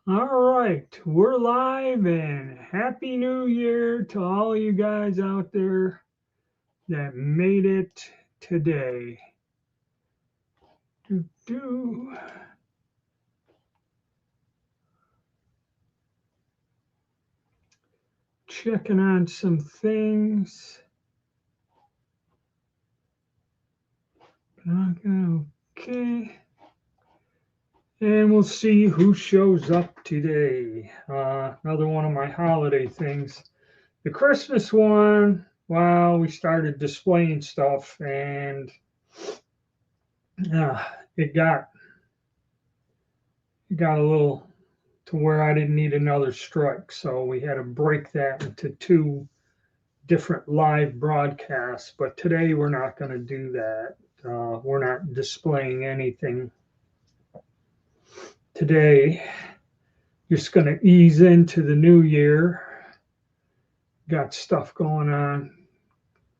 All right, we're live and happy new year to all you guys out there that made it today. Do, do. Checking on some things. Okay. And we'll see who shows up today. Another one of my holiday things. The Christmas one, well, we started displaying stuff and it got a little to where I didn't need another strike. So we had to break that into two different live broadcasts. But today we're not going to do that. We're not displaying anything today. Just going to ease into the new year. Got stuff going on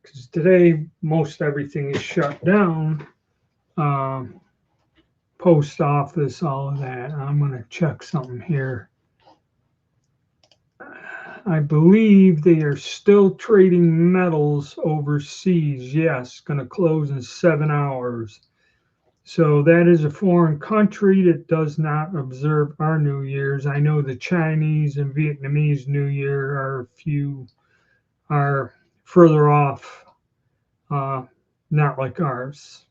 because today most everything is shut down. Um, Post office, all of that. I'm going to check something here. I believe they are still trading metals overseas. Yes, going to close in 7 hours. So that is a foreign country that does not observe our New Year's. I know the Chinese and Vietnamese New Year are further off, uh, not like ours.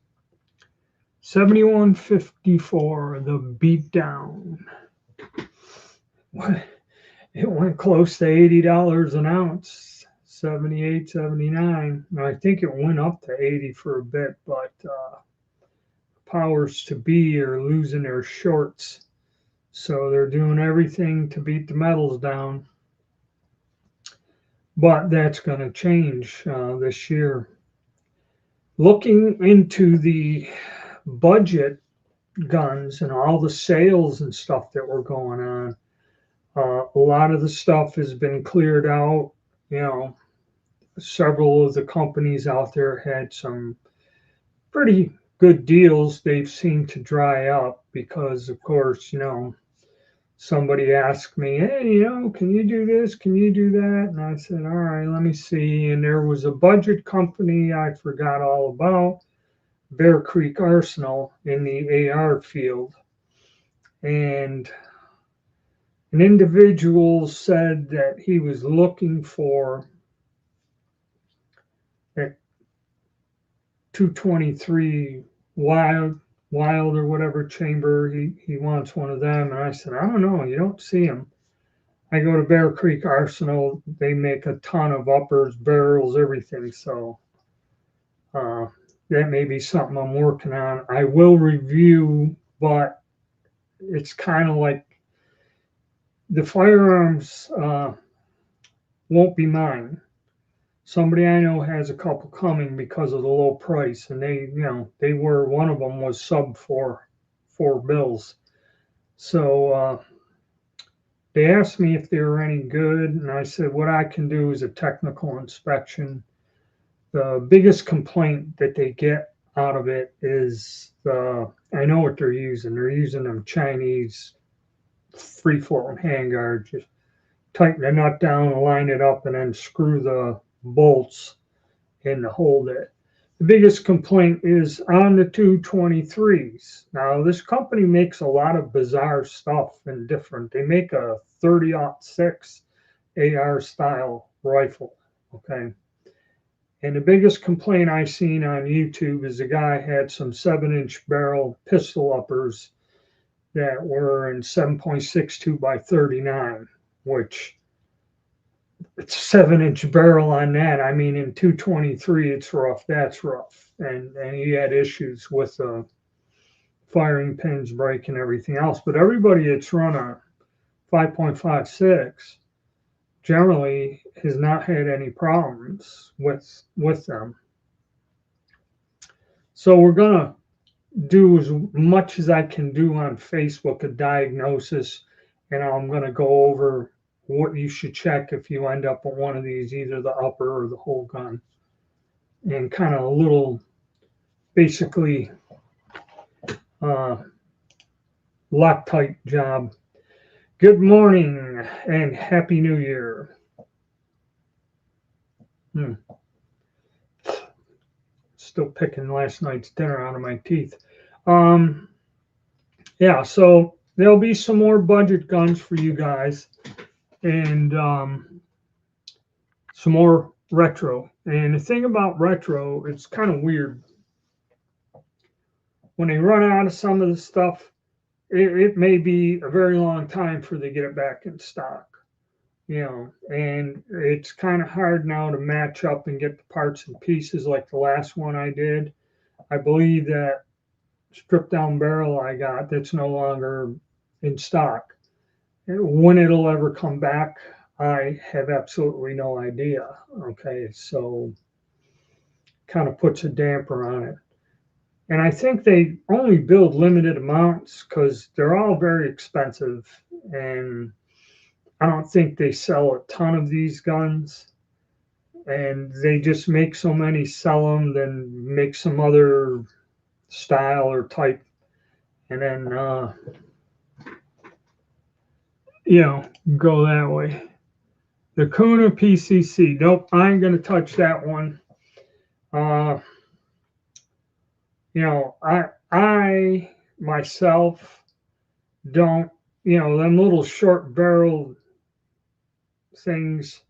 71.54, the beatdown. What? It went close to $80 an ounce, 78, 79. I think it went up to 80 for a bit, but powers to be are losing their shorts. So they're doing everything to beat the metals down. But that's going to change this year. Looking into the budget guns and all the sales and stuff that were going on, a lot of the stuff has been cleared out. You know, several of the companies out there had some pretty good deals. They've seemed to dry up because, of course, somebody asked me, hey, can you do this? Can you do that? And I said, all right, let me see. And there was a budget company I forgot all about, Bear Creek Arsenal in the AR field. And an individual said that he was looking for a 223 wild or whatever chamber. He wants one of them. And I said, I don't know. You don't see them. I go to Bear Creek Arsenal. They make a ton of uppers, barrels, everything. So uh, that may be something I'm working on. I will review, but it's kind of like the firearms won't be mine. Somebody I know has a couple coming because of the low price, and they were, one of them was sub four bills. So they asked me if they were any good, and I said what I can do is a technical inspection. The biggest complaint that they get out of it is I know what they're using. They're using them Chinese free flow handguard. Just tighten the nut down, line it up, and then screw the bolts in to hold it. The biggest complaint is on the 223s. Now, this company makes a lot of bizarre stuff and different. They make a 30-06 AR style rifle. Okay. And the biggest complaint I've seen on YouTube is the guy had some 7-inch barrel pistol uppers that were in 7.62 by 39, which it's a 7-inch barrel on that. I mean, in 223, it's rough. That's rough. And he had issues with firing pins breaking everything else. But everybody that's run a 5.56 generally has not had any problems with them. So we're gonna do as much as I can do on Facebook, a diagnosis, and I'm gonna go over what you should check if you end up with one of these, either the upper or the whole gun, and kind of a little basically uh, Loctite job. Good morning and Happy New Year. Still picking last night's dinner out of my teeth. Yeah, so there'll be some more budget guns for you guys and some more retro. And the thing about retro, it's kind of weird. When they run out of some of the stuff, it may be a very long time for they get it back in stock. And it's kind of hard now to match up and get the parts and pieces like the last one I did. I believe that stripped down barrel I got that's no longer in stock. When it'll ever come back, I have absolutely no idea. Okay, so kind of puts a damper on it. And I think they only build limited amounts because they're all very expensive. And I don't think they sell a ton of these guns. And they just make so many, sell them, then make some other style or type, and then go that way. The Kuna PCC. Nope, I ain't gonna touch that one. I myself don't. Them little short barrel things.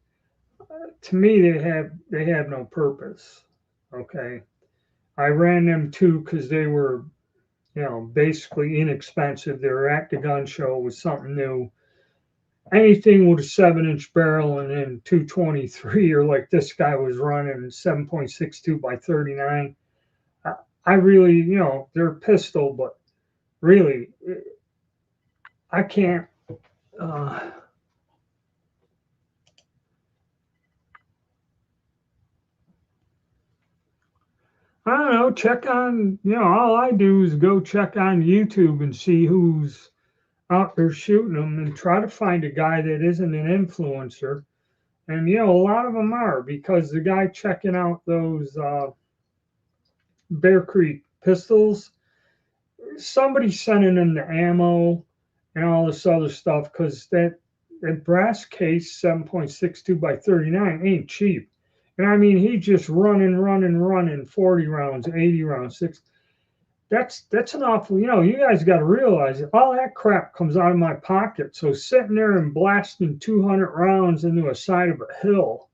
To me, they have no purpose. Okay, I ran them too because they were basically inexpensive. They were at the gun show with something new. Anything with a 7-inch barrel and then 223, or like this guy was running 7.62 by 39. I really, they're a pistol, but really, I can't. I don't know. Check on, all I do is go check on YouTube and see who's out there shooting them and try to find a guy that isn't an influencer. And, a lot of them are because the guy checking out those Bear Creek pistols, somebody's sending them the ammo and all this other stuff because that brass case 7.62 by 39 ain't cheap. And I mean, he just running 40 rounds, 80 rounds, six. That's an awful, you guys got to realize all that crap comes out of my pocket. So sitting there and blasting 200 rounds into a side of a hill,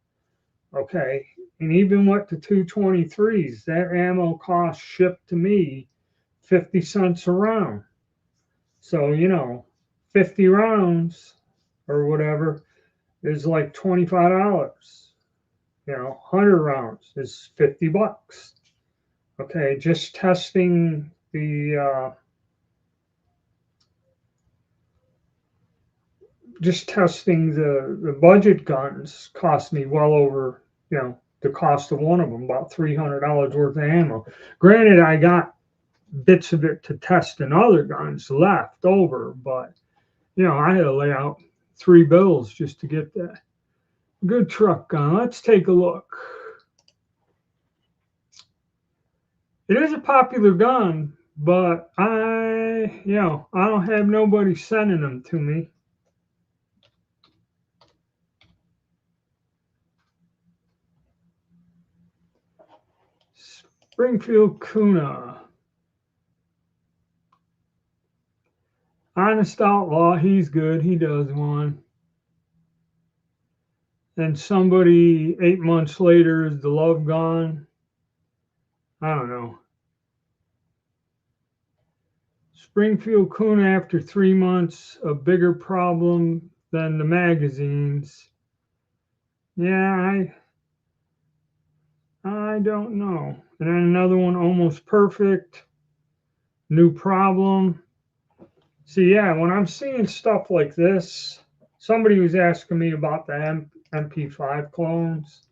okay, and even with the 223s, that ammo cost shipped to me 50 cents a round. So, 50 rounds or whatever is like $25. 100 rounds is $50. Okay, just testing the budget guns cost me well over the cost of one of them, about $300 worth of ammo. Granted, I got bits of it to test in other guns left over, but I had to lay out $3 just to get that. Good truck gun. Let's take a look. It is a popular gun, but I don't have nobody sending them to me. Springfield Kuna. Honest Outlaw, he's good. He does one. And somebody 8 months later, is the love gone? I don't know. Springfield Kuna after 3 months, a bigger problem than the magazines. Yeah, I don't know. And then another one, almost perfect. New problem. See, yeah, when I'm seeing stuff like this, somebody was asking me about the MP5 clones.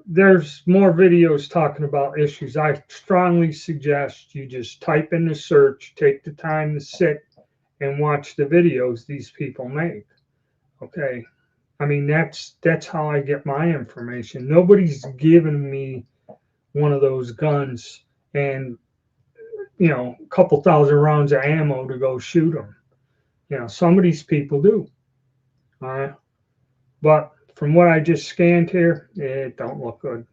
There's more videos talking about issues. I strongly suggest you just type in the search, take the time to sit and watch the videos these people make. Okay. I mean, that's how I get my information. Nobody's giving me one of those guns and a couple thousand rounds of ammo to go shoot them. Some of these people do. All right. But from what I just scanned here, it don't look good.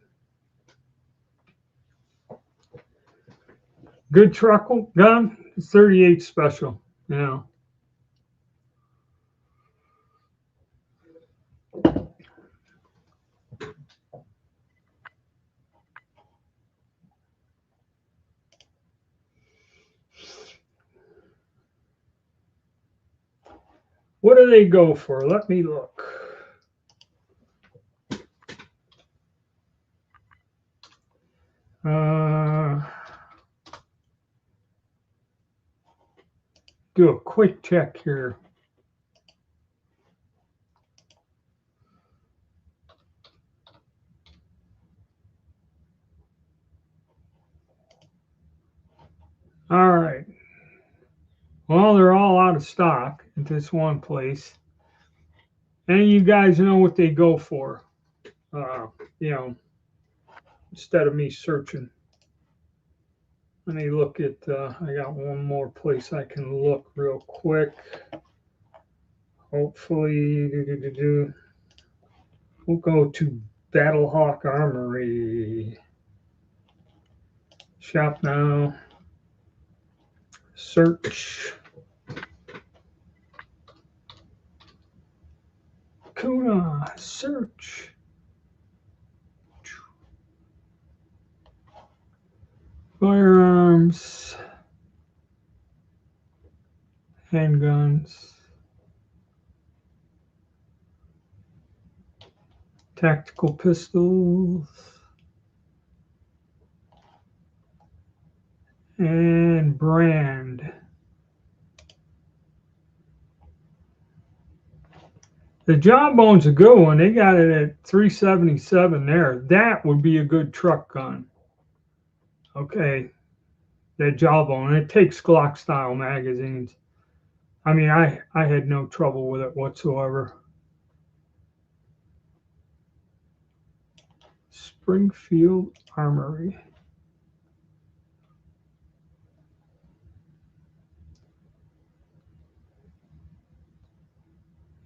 Good truck gun, 38 special. What do they go for? Let me look. Do a quick check here. All right. Well, they're all out of stock at this one place. Any of you guys know what they go for? Instead of me searching. Let me look at, I got one more place I can look real quick. Hopefully, we'll go to Battlehawk Armory. Shop now. Search. Kuna, search. Firearms. Handguns. Tactical pistols. And brand. The Jawbone's a good one. They got it at $377 there. That would be a good truck gun. Okay. That Jawbone. It takes Glock style magazines. I mean, I had no trouble with it whatsoever. Springfield Armory.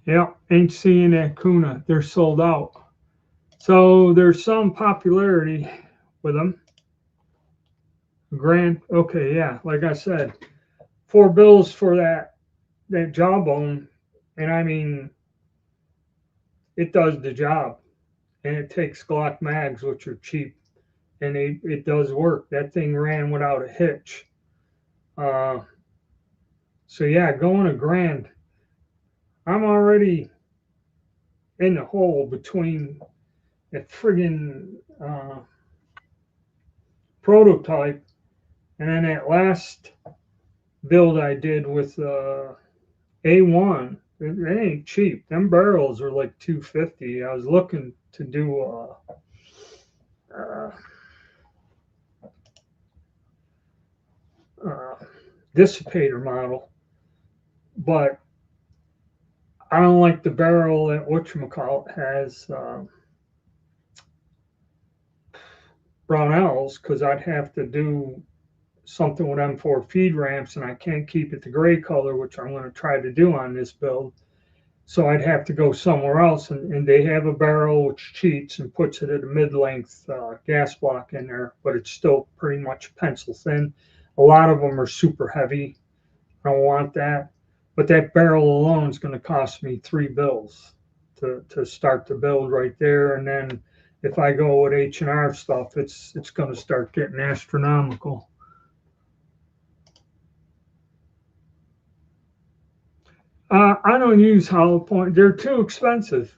Yeah, ain't seeing that Kuna. They're sold out. So there's some popularity with them. Grand. Okay, yeah. Like I said, $4 for that Jawbone, and I mean, it does the job, and it takes Glock mags, which are cheap, and it does work. That thing ran without a hitch. So yeah, going a grand. I'm already in the hole between that friggin' prototype and then that last build I did with A1. It ain't cheap. Them barrels are like $250. I was looking to do dissipator model, but I don't like the barrel that whatchamacallit has Brownells, because I'd have to do something with M4 feed ramps, and I can't keep it the gray color, which I'm going to try to do on this build. So I'd have to go somewhere else, and they have a barrel which cheats and puts it at a mid-length gas block in there, but it's still pretty much pencil thin. A lot of them are super heavy. I don't want that. But that barrel alone is going to cost me $3 to start the build right there. And then if I go with H&R stuff, it's going to start getting astronomical. I don't use hollow point. They're too expensive,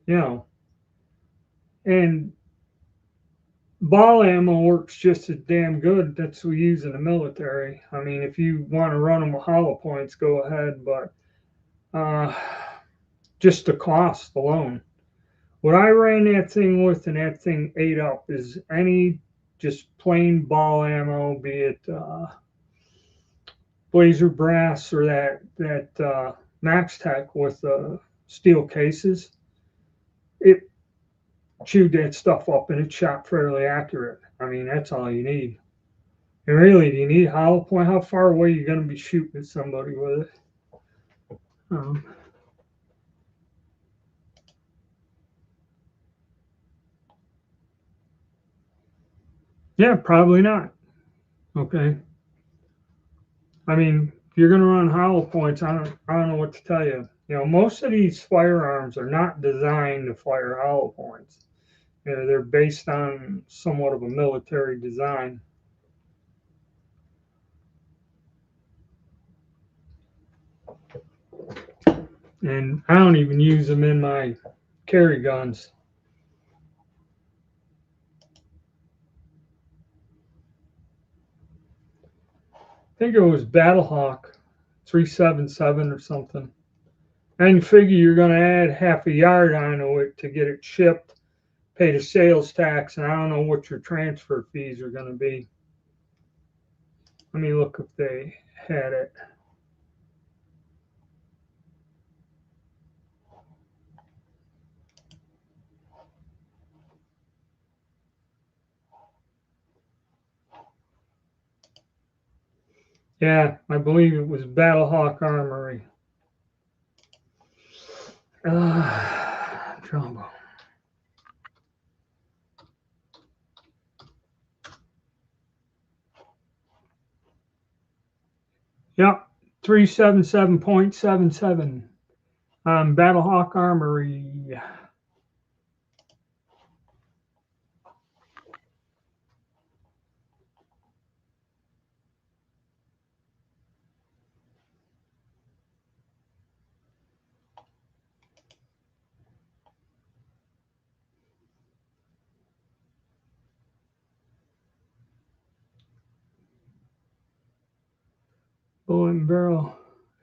and ball ammo works just as damn good. That's what we use in the military. I mean, if you want to run them with hollow points, go ahead, but just the cost alone. What I ran that thing with, and that thing ate up, is any just plain ball ammo, be it Blazer Brass or that Max Tech with steel cases. It chewed that stuff up and it shot fairly accurate. I mean, that's all you need. And really, do you need hollow point? How far away are you going to be shooting at somebody with it? Yeah, probably not. Okay. I mean, if you're going to run hollow points, I don't know what to tell you. You know, most of these firearms are not designed to fire hollow points. You know, they're based on somewhat of a military design. And I don't even use them in my carry guns. I think it was Battlehawk 377 or something. And you figure you're going to add half a yard onto it to get it shipped, pay the sales tax, and I don't know what your transfer fees are going to be. Let me look if they had it. Yeah, I believe it was Battlehawk Armory. Trouble. Yep, 377.77. Battlehawk Armory. Bullet and barrel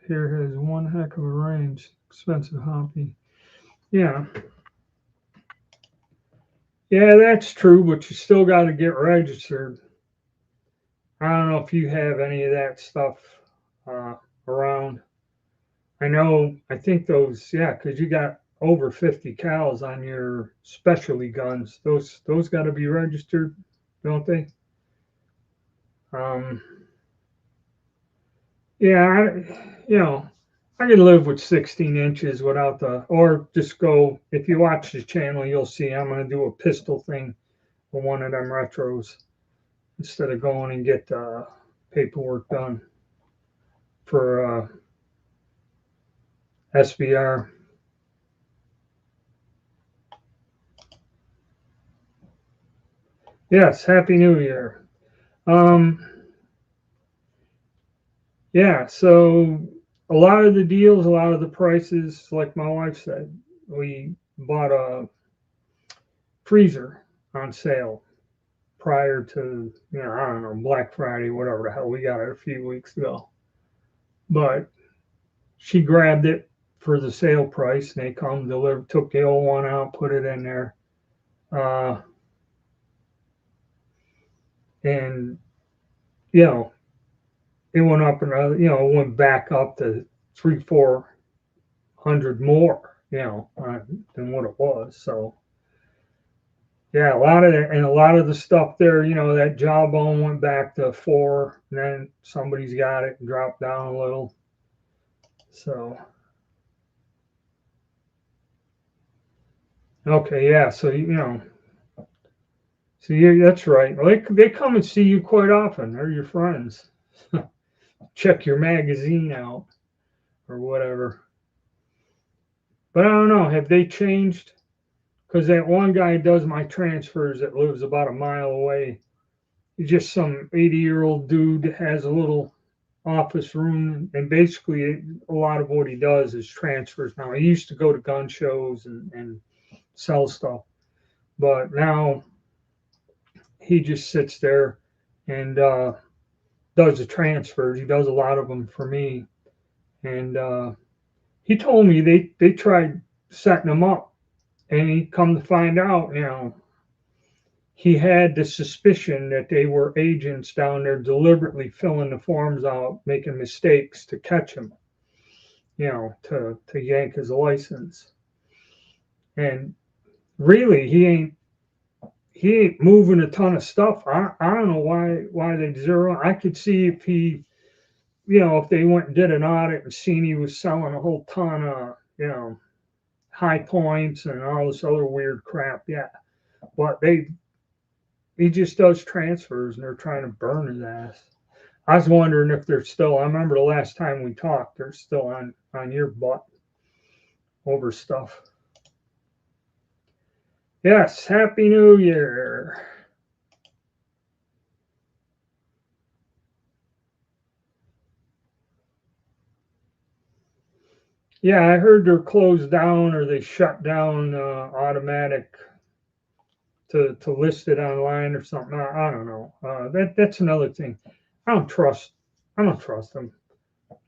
here has one heck of a range. Expensive hobby. Yeah. Yeah, that's true, but you still got to get registered. I don't know if you have any of that stuff around. I think those, yeah, because you got over 50 cals on your specialty guns. Those got to be registered, don't they? Um, yeah, I can live with 16 inches without or just go, if you watch the channel, you'll see I'm going to do a pistol thing for one of them retros instead of going and get paperwork done for SBR. Yes, Happy New Year. Um, yeah, so a lot of the deals, a lot of the prices, like my wife said, we bought a freezer on sale prior to, I don't know, Black Friday, whatever the hell we got it a few weeks ago. But she grabbed it for the sale price, and they come deliver, took the old one out, put it in there, and it went up another, it went back up to 300-400 more, than what it was. So yeah, a lot of the stuff there, that jawbone went back to 4, and then somebody's got it and dropped down a little. So okay, yeah, so so that's right. Well, they come and see you quite often. They're your friends. Check your magazine out or whatever. But I don't know. Have they changed? Because that one guy does my transfers that lives about a mile away. He's just some 80-year-old dude that has a little office room, and basically a lot of what he does is transfers now. He used to go to gun shows and sell stuff, but now he just sits there and does the transfers. He does a lot of them for me, and he told me they tried setting him up, and he come to find out, he had the suspicion that they were agents down there deliberately filling the forms out, making mistakes to catch him, to yank his license. And really, he ain't moving a ton of stuff. I don't know why they zero. I could see if he, if they went and did an audit and seen he was selling a whole ton of, high points and all this other weird crap. Yeah, but he just does transfers and they're trying to burn his ass. I was wondering if they're still. I remember the last time we talked, they're still on your butt over stuff. Yes, Happy New Year. Yeah, I heard they're closed down or they shut down automatic to list it online or something. I don't know. That's another thing. I don't trust. I don't trust them.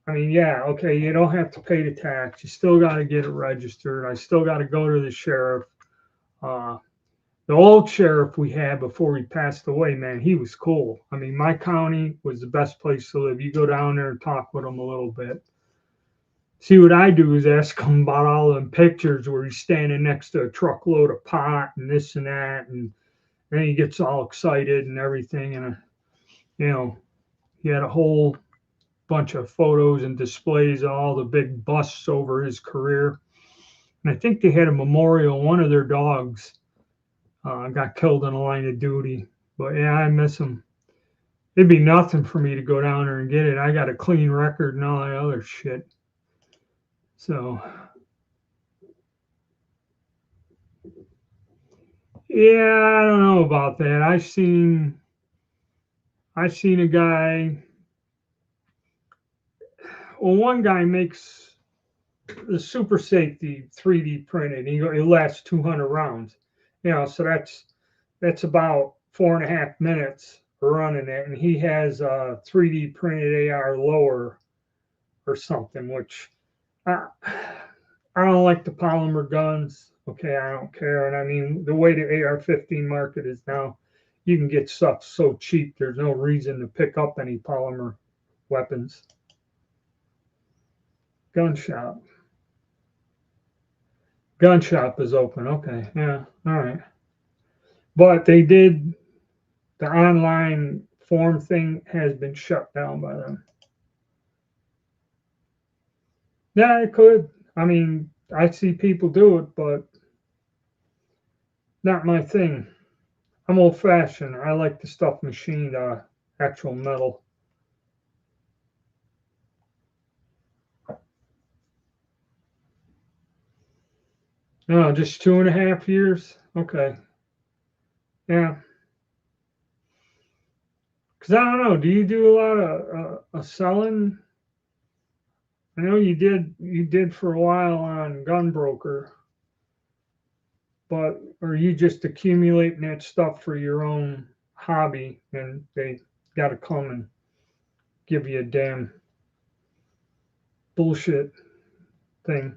I mean, yeah, okay, you don't have to pay the tax. You still got to get it registered. I still got to go to the sheriff. Uh, the old sheriff we had before he passed away, man, he was cool. I mean, my county was the best place to live. You go down there and talk with him a little bit. See, what I do is ask him about all them pictures where he's standing next to a truckload of pot and this and that, and then he gets all excited and everything. And you know, he had a whole bunch of photos and displays of all the big busts over his career. And I think they had a memorial. One of their dogs got killed in the line of duty. But yeah, I miss him. It'd be nothing for me to go down there and get it. I got a clean record and all that other shit. So yeah, I don't know about that. I seen a guy. Well, one guy makes the super safety 3D printed. It lasts 200 rounds. So that's about 4.5 minutes running it, and he has a 3D printed AR lower or something, which I don't like the polymer guns. Okay, I don't care. And I mean, the way the AR-15 market is now, you can get stuff so cheap. There's no reason to pick up any polymer weapons. Gun shop. Gun shop is open. Okay, yeah, all right. But they did the online form thing has been shut down by them. Yeah, it could. I mean, I see people do it, but not my thing. I'm old fashioned. I like the stuff machined, actual metal. No, just 2.5 years. Okay. Yeah. Because I don't know. Do you do a lot of selling? I know you did. You did for a while on Gunbroker, but are you just accumulating that stuff for your own hobby, and they got to come and give you a damn bullshit thing?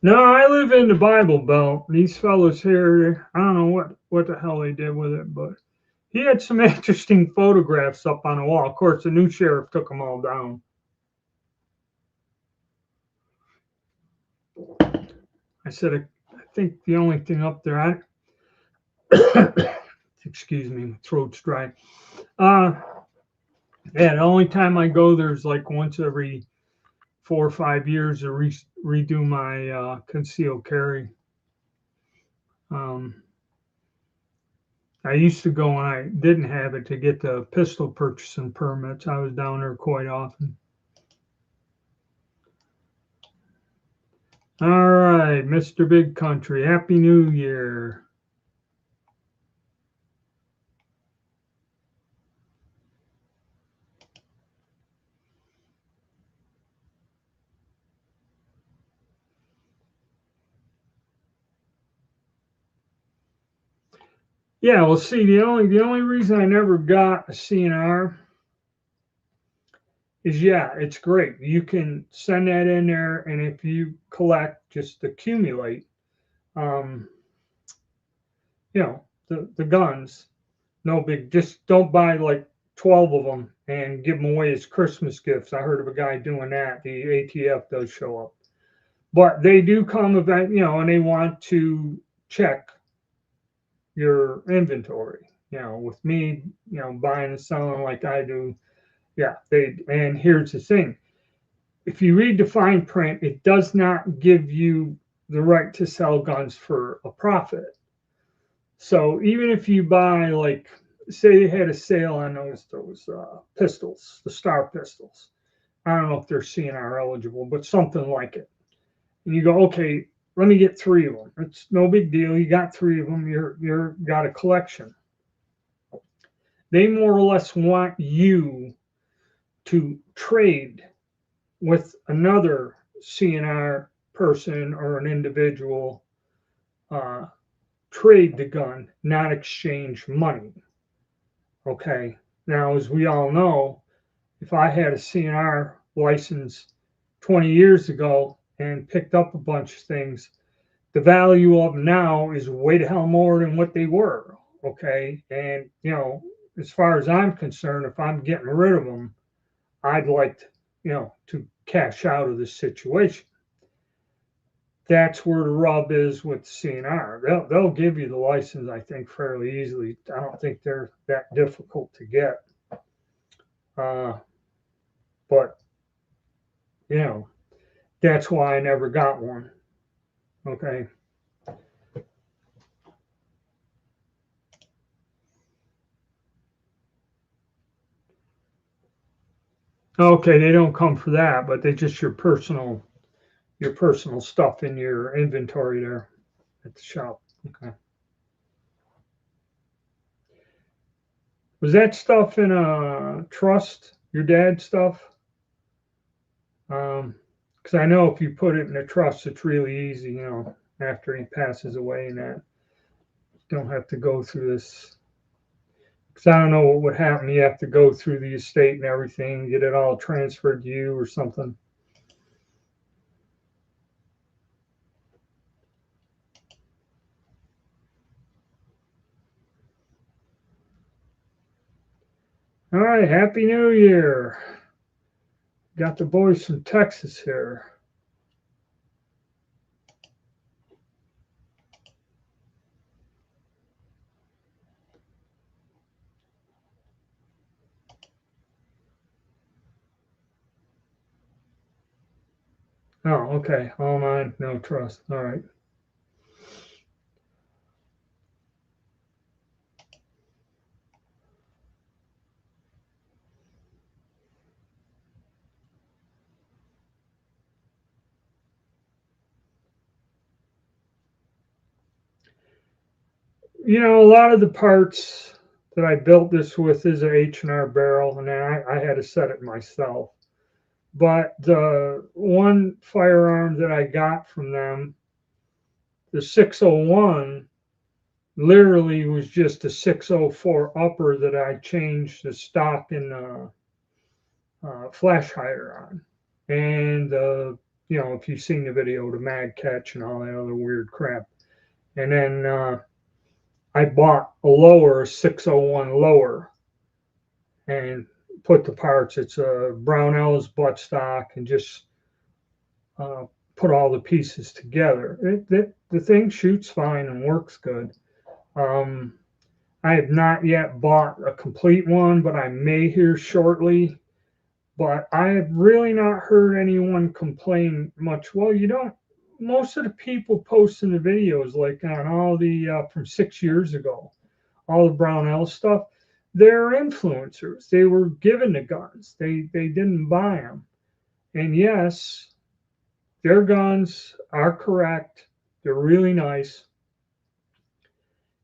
No, I live in the Bible Belt. These fellows here, I don't know what the hell they did with it, but he had some interesting photographs up on the wall. Of course, the new sheriff took them all down. I said, I think the only thing up there, excuse me, my throat's dry. Yeah, the only time I go there's like once every 4 or 5 years to redo my concealed carry. Um, I used to go when I didn't have it to get the pistol purchasing permits. I was down there quite often. All right, Mr. Big Country, Happy New Year. Yeah, well, see, the only reason I never got a CNR is, yeah, it's great. You can send that in there, and if you collect, just accumulate, um, the guns. No big. Just don't buy like 12 of them and give them away as Christmas gifts. I heard of a guy doing that. The ATF does show up, but they do come and they want to check your inventory. With me, buying and selling like I do, yeah. And here's the thing: if you read the fine print, it does not give you the right to sell guns for a profit. So even if you buy, like, say they had a sale on those pistols, the Star pistols. I don't know if they're CNR eligible, but something like it. And you go, okay, let me get 3 of them. It's no big deal. You got 3 of them. You're got a collection. They more or less want you to trade with another CNR person or an individual, trade the gun, not exchange money. Okay. Now, as we all know, if I had a CNR license 20 years ago and picked up a bunch of things, the value of them now is way the hell more than what they were. Okay. And, as far as I'm concerned, if I'm getting rid of them, I'd like to cash out of this situation. That's where the rub is with CNR. They'll give you the license, I think, fairly easily. I don't think they're that difficult to get. But that's why I never got one. Okay. Okay, they don't come for that, but they just your personal stuff in your inventory there at the shop. Okay. Was that stuff in a trust? Your dad's stuff? Because I know if you put it in a trust, it's really easy. After he passes away, and that you don't have to go through this. Because I don't know what would happen. You have to go through the estate and everything, get it all transferred to you or something. All right, Happy New Year. Got the boys from Texas here. Oh, okay. All mine, no trust. All right. A lot of the parts that I built this with is a H&R barrel, and then I had to set it myself. But the one firearm that I got from them, the 601, literally was just a 604 upper that I changed the stock and flash hider on. And, if you've seen the video, the mag catch and all that other weird crap. And then I bought a lower, 601 lower, and put the parts. It's a Brownell's buttstock, and just put all the pieces together. The thing shoots fine and works good. I have not yet bought a complete one, but I may here shortly. But I have really not heard anyone complain much. Well, most of the people posting the videos, like on all the from 6 years ago, all the Brownell stuff, they're influencers. They were given the guns. They didn't buy them. And yes, their guns are correct. They're really nice.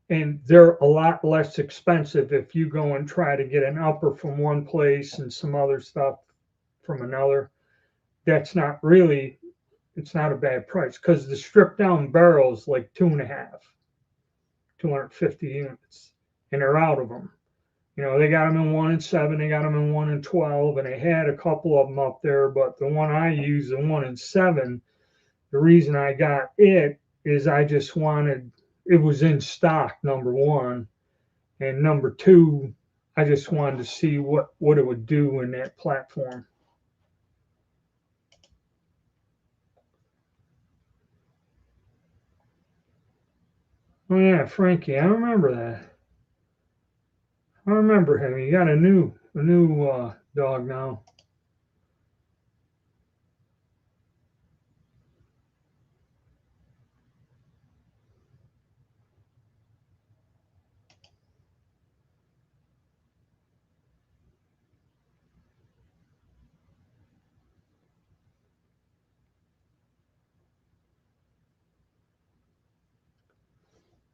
And they're a lot less expensive if you go and try to get an upper from one place and some other stuff from another. It's not a bad price, because the stripped down barrel is like 250 units, and they're out of them. They got them in 1 and 7, they got them in 1 and 12, and they had a couple of them up there, but the one I use, the 1 and 7, the reason I got it is I just wanted, it was in stock, number one, and number two, I just wanted to see what it would do in that platform. Oh yeah, Frankie, I remember that. I remember him. He got a new dog now.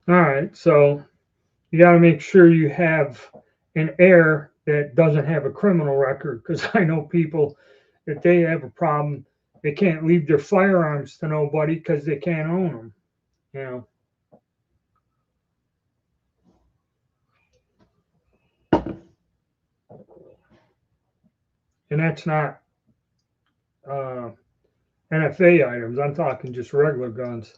All right, so you got to make sure you have an heir that doesn't have a criminal record, because I know people that they have a problem. They can't leave their firearms to nobody because they can't own them. You know. And that's not uh, NFA items. I'm talking just regular guns.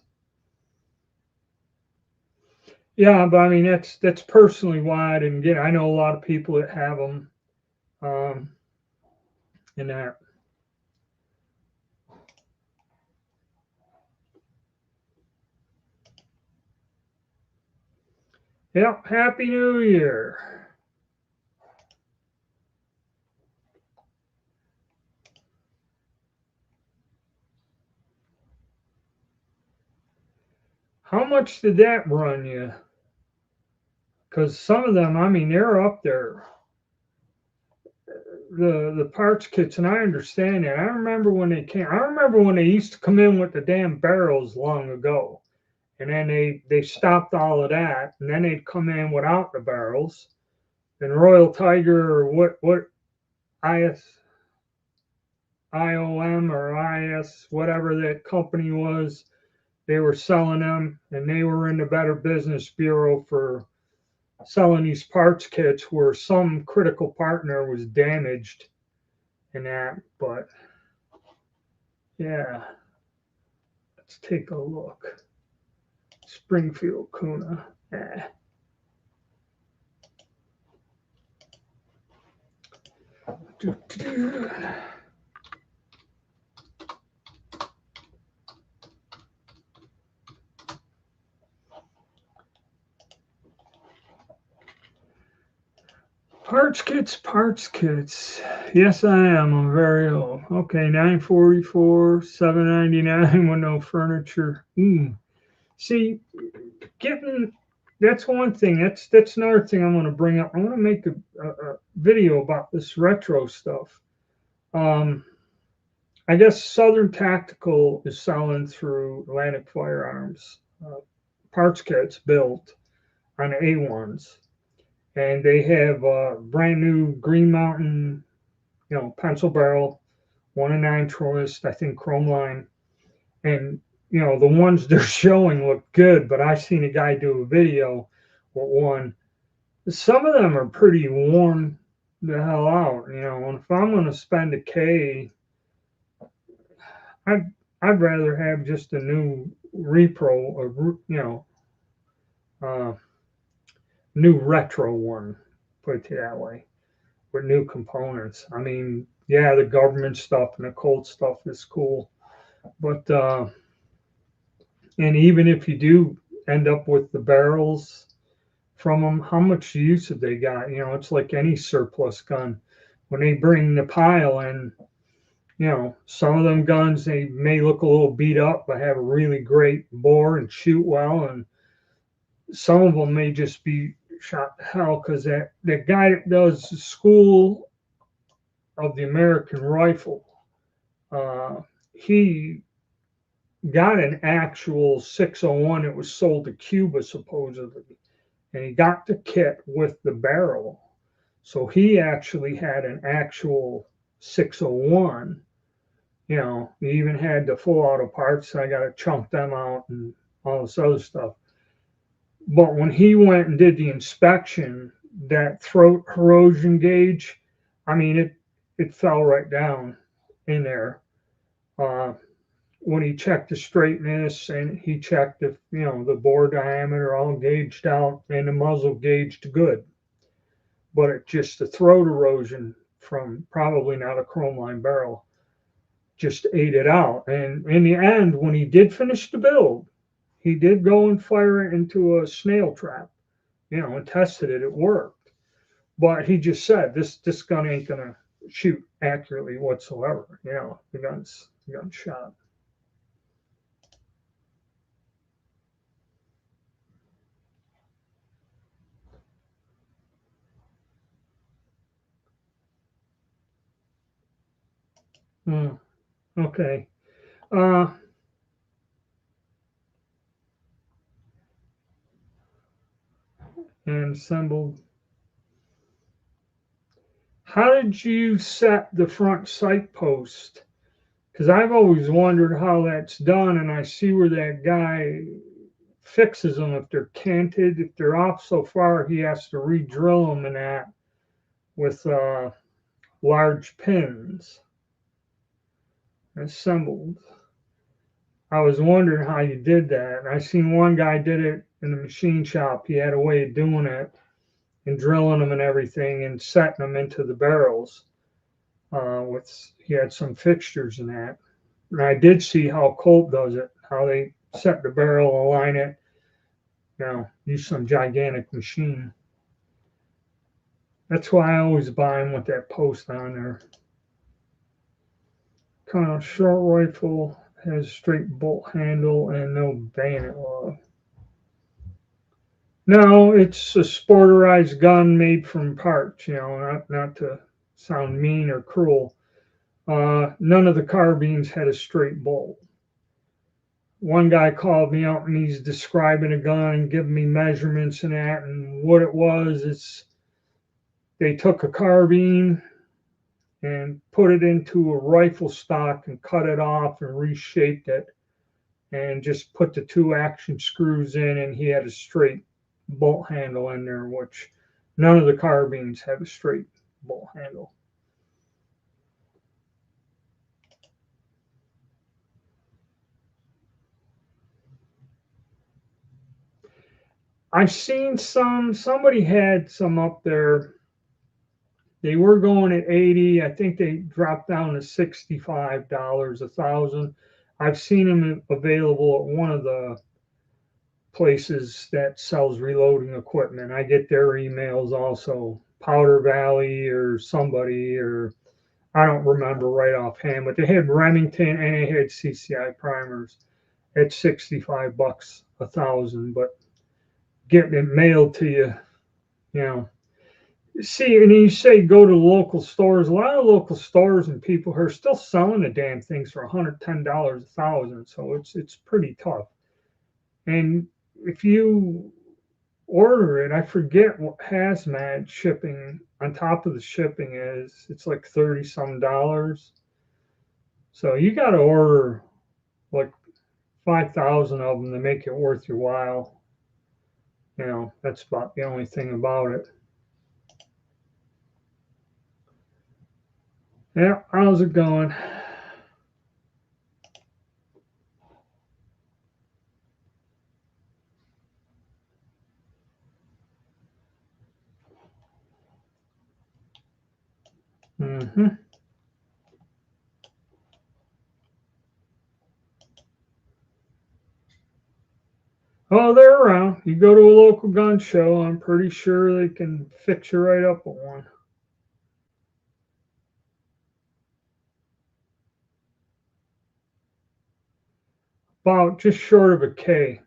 Yeah, but I mean that's personally why I didn't get it. I know a lot of people that have them, um, and that. Yep. Happy New Year. How much did that run you? Because some of them, I mean, they're up there. The parts kits, and I understand that. I remember when they came. I remember when they used to come in with the damn barrels long ago, and then they stopped all of that, and then they'd come in without the barrels. And Royal Tiger or what IS IOM or IS whatever that company was, they were selling them, and they were in the Better Business Bureau for selling these parts kits where some critical partner was damaged in that. But yeah, let's take a look. Springfield Kuna. Parts kits. Yes, I am. I'm very old. Okay, 944, 799 with no furniture. See, getting that's one thing. That's another thing I'm going to bring up. I want to make a video about this retro stuff. I guess Southern Tactical is selling through Atlantic Firearms parts kits built on A1s, and they have brand new Green Mountain, pencil barrel, 1 9 Troist, I think chrome line, and the ones they're showing look good. But I seen a guy do a video with one. Some of them are pretty worn the hell out. And if I'm going to spend a K, I'd rather have just a new repro or uh, new retro one. Put it that way, with new components. I mean, yeah, the government stuff and the Colt stuff is cool, but and even if you do end up with the barrels from them, how much use have they got? It's like any surplus gun. When they bring the pile in, some of them guns, they may look a little beat up, but have a really great bore and shoot well. And some of them may just be shot to hell, because that guy that does the School of the American Rifle, he got an actual 601. It was sold to Cuba, supposedly. And he got the kit with the barrel. So he actually had an actual 601. He even had the full auto parts. So I got to chunk them out and all this other stuff. But when he went and did the inspection, that throat corrosion gauge, I mean, it fell right down in there. When he checked the straightness, and he checked if the bore diameter all gauged out and the muzzle gauged good. but it just the throat erosion from probably not a chrome line barrel just ate it out. And in the end, when he did finish the build, he did go and fire it into a snail trap, and tested it. It worked. But he just said this gun ain't gonna shoot accurately whatsoever. The gun's shot. Okay. And assembled. How did you set the front sight post? Because I've always wondered how that's done, and I see where that guy fixes them. If they're canted, if they're off so far, he has to re-drill them and that with large pins. Assembled. I was wondering how you did that. And I seen one guy did it in the machine shop. He had a way of doing it and drilling them and everything and setting them into the barrels. He had some fixtures in that. And I did see how Colt does it, how they set the barrel, align it, use some gigantic machine. That's why I always buy them with that post on there. Kind of short rifle, has straight bolt handle and no bayonet log. No, it's a sporterized gun made from parts, not to sound mean or cruel. None of the carbines had a straight bolt. One guy called me up and he's describing a gun and giving me measurements and that, and what it was, they took a carbine and put it into a rifle stock and cut it off and reshaped it and just put the 2 action screws in, and he had a straight bolt handle in there, which none of the carbines have a straight bolt handle. I've seen somebody had some up there. They were going at 80. I think they dropped down to $65 1,000. I've seen them available at one of the places that sells reloading equipment. I get their emails also, Powder Valley or somebody, or I don't remember right offhand, but they had Remington and they had CCI primers at $65 1,000, but getting it mailed to you, See, and you say go to local stores. A lot of local stores and people are still selling the damn things for $110 1,000. So it's pretty tough. And if you order it, I forget what hazmat shipping on top of the shipping is. It's like $30-some. So you got to order like 5,000 of them to make it worth your while. That's about the only thing about it. Yeah, how's it going? Mm-hmm. Oh, they're around. You go to a local gun show, I'm pretty sure they can fix you right up with one. About just short of a K.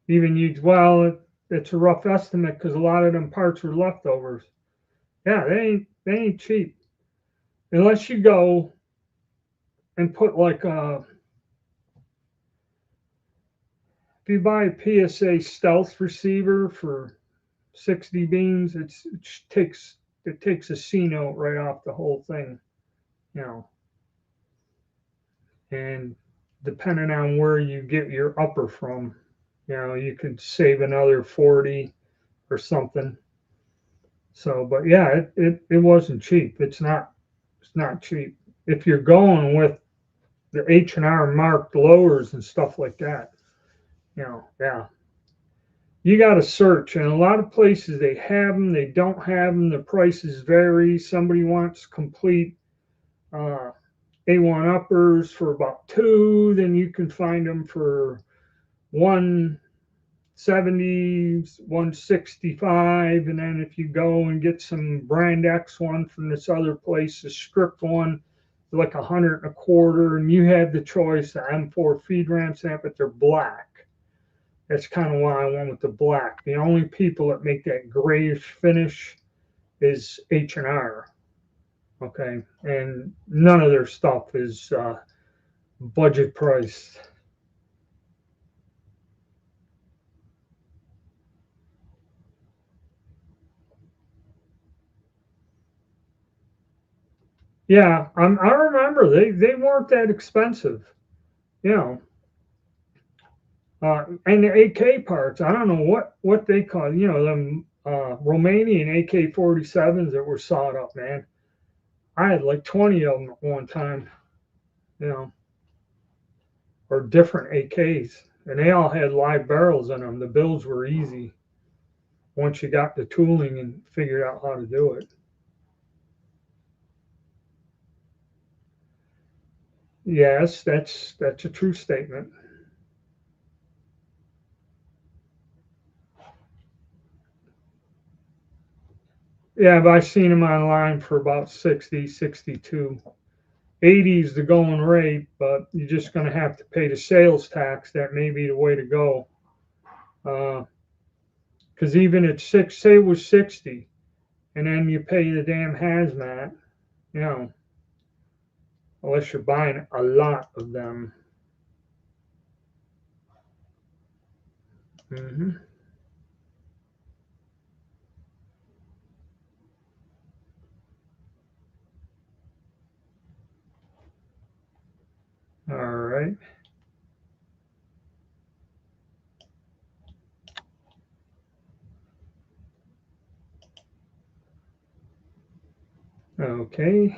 It's a rough estimate because a lot of them parts are leftovers. Yeah, they ain't cheap. Unless you go and put like if you buy a PSA stealth receiver for 60 beans, it takes a C note right off the whole thing, and depending on where you get your upper from, you could save another 40 or something. So, but yeah, it wasn't cheap. It's not cheap. If you're going with the H&R marked lowers and stuff like that, yeah. you got to search, and a lot of places they have them, they don't have them. The prices vary. Somebody wants complete uh, A1 uppers for about two, then you can find them for 170, 165, and then if you go and get some brand X one from this other place, the stripped one, like 100 and a quarter, and you have the choice. The M4 feed ramps, but they're black. That's kind of why I went with the black. The only people that make that grayish finish is H&R. Okay, and none of their stuff is budget priced. Yeah, I remember they weren't that expensive, you know. And the AK parts, I don't know what they call, them Romanian AK-47s that were sawed up, man. I had like 20 of them at one time, you know, or different AKs, and they all had live barrels in them. The builds were easy once you got the tooling and figured out how to do it. Yes, that's a true statement. Yeah, but I've seen them online for about 60, 62. 80 is the going rate, but you're just going to have to pay the sales tax. That may be the way to go. Because even at six, say it was 60, and then you pay the damn hazmat, you know, unless you're buying a lot of them. Hmm. All right. Okay.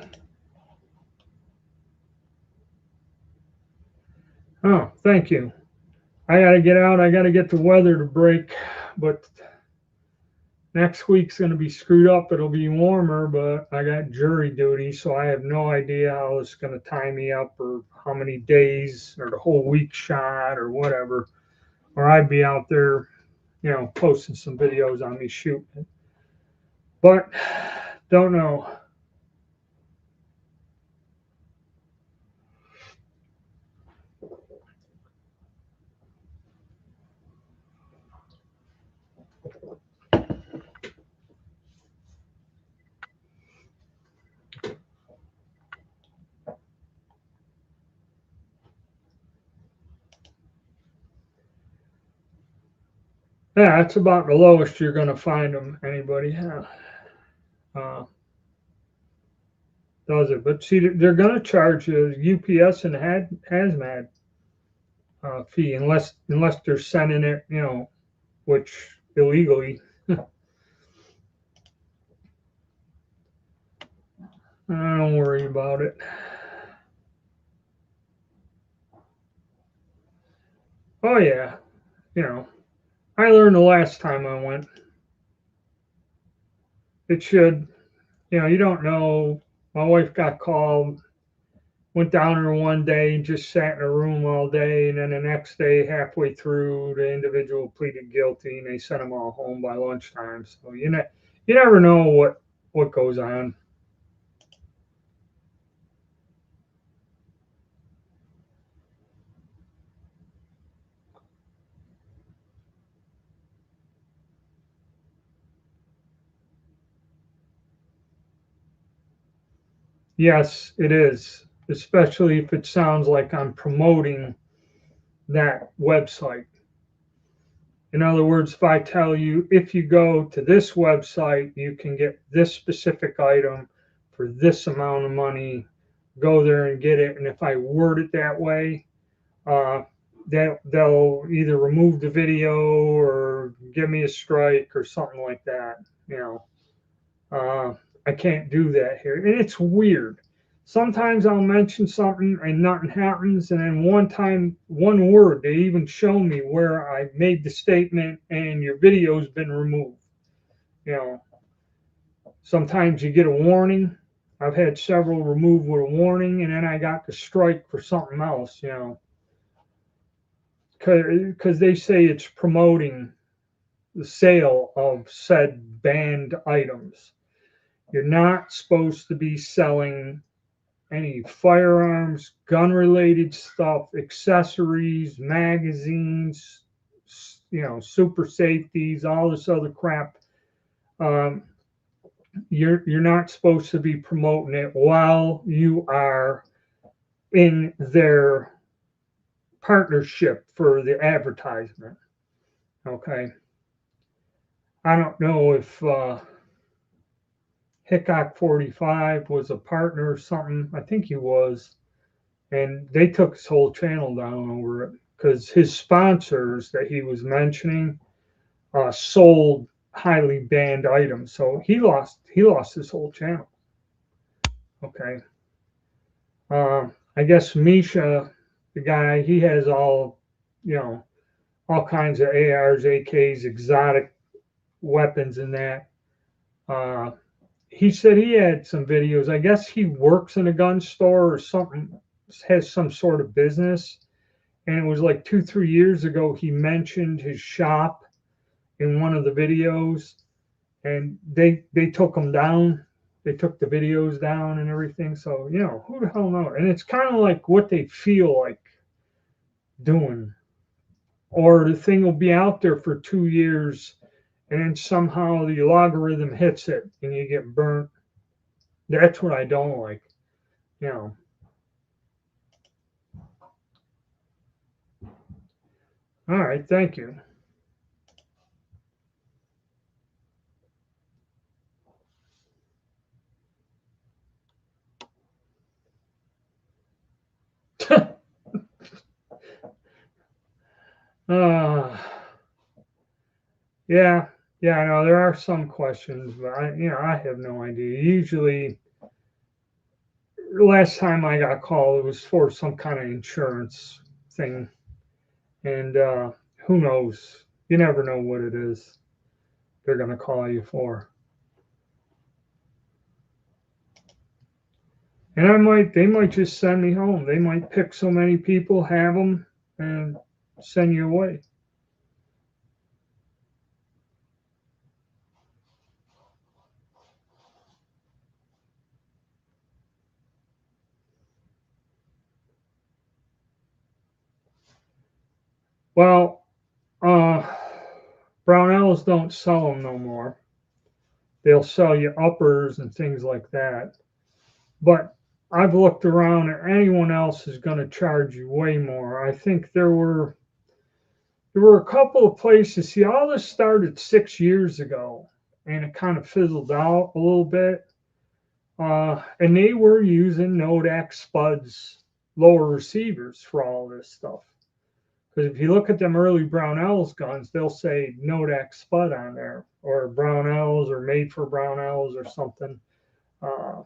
Oh, thank you. I got to get out. I got to get the weather to break, but next week's going to be screwed up. It'll be warmer, but I got jury duty, so I have no idea how it's going to tie me up or how many days or the whole week shot or whatever. Or I'd be out there, posting some videos on me shooting. But don't know. Yeah, that's about the lowest you're going to find them. Anybody uh, does it? But see, they're going to charge you UPS and hazmat fee unless they're sending it, which illegally. Don't worry about it. Oh yeah, you know, I learned the last time I went. It should, you don't know. My wife got called, went down there one day and just sat in a room all day, and then the next day, halfway through, the individual pleaded guilty, and they sent them all home by lunchtime. So you never know what goes on. Yes, it is, especially if it sounds like I'm promoting that website. In other words, if I tell you, if you go to this website, you can get this specific item for this amount of money, go there and get it. And if I word it that way, uh, they'll either remove the video or give me a strike or something like that. You know, I can't do that here. And it's weird. Sometimes I'll mention something and nothing happens, and then one time, one word, they even show me where I made the statement and your video's been removed. You know, sometimes you get a warning. I've had several removed with a warning, and then I got the strike for something else, because they say it's promoting the sale of said banned items. You're not supposed to be selling any firearms, gun related stuff, accessories, magazines, super safeties, all this other crap. Um, you're not supposed to be promoting it while you are in their partnership for the advertisement. Okay. I don't know if Hickok 45 was a partner or something. I think he was. And they took his whole channel down over it because his sponsors that he was mentioning sold highly banned items. So he lost his whole channel. Okay. I guess Misha, the guy, he has you know, all kinds of ARs, AKs, exotic weapons, and that. Uh, he said he had some videos. I guess he works in a gun store or something, has some sort of business. And it was like 2, 3 years ago, he mentioned his shop in one of the videos, and they took him down. They took the videos down and everything. So, who the hell knows? And it's kind of like what they feel like doing. Or the thing will be out there for 2 years, and then somehow the logarithm hits it and you get burnt. That's what I don't like. You know. All right, thank you. uh, yeah, yeah, I know there are some questions, but I have no idea. Usually, the last time I got called, it was for some kind of insurance thing, and who knows? You never know what it is they're going to call you for. And they might just send me home. They might pick so many people, have them, and send you away. Well, Brownells don't sell them no more. They'll sell you uppers and things like that. But I've looked around, and anyone else is going to charge you way more. I think there were a couple of places. See, all this started 6 years ago, and it kind of fizzled out a little bit. And they were using Nodak Spuds lower receivers for all this stuff. Because if you look at them early Brownells guns, they'll say Nodak Spud on there, or Brownells, or made for Brownells, or something. Uh,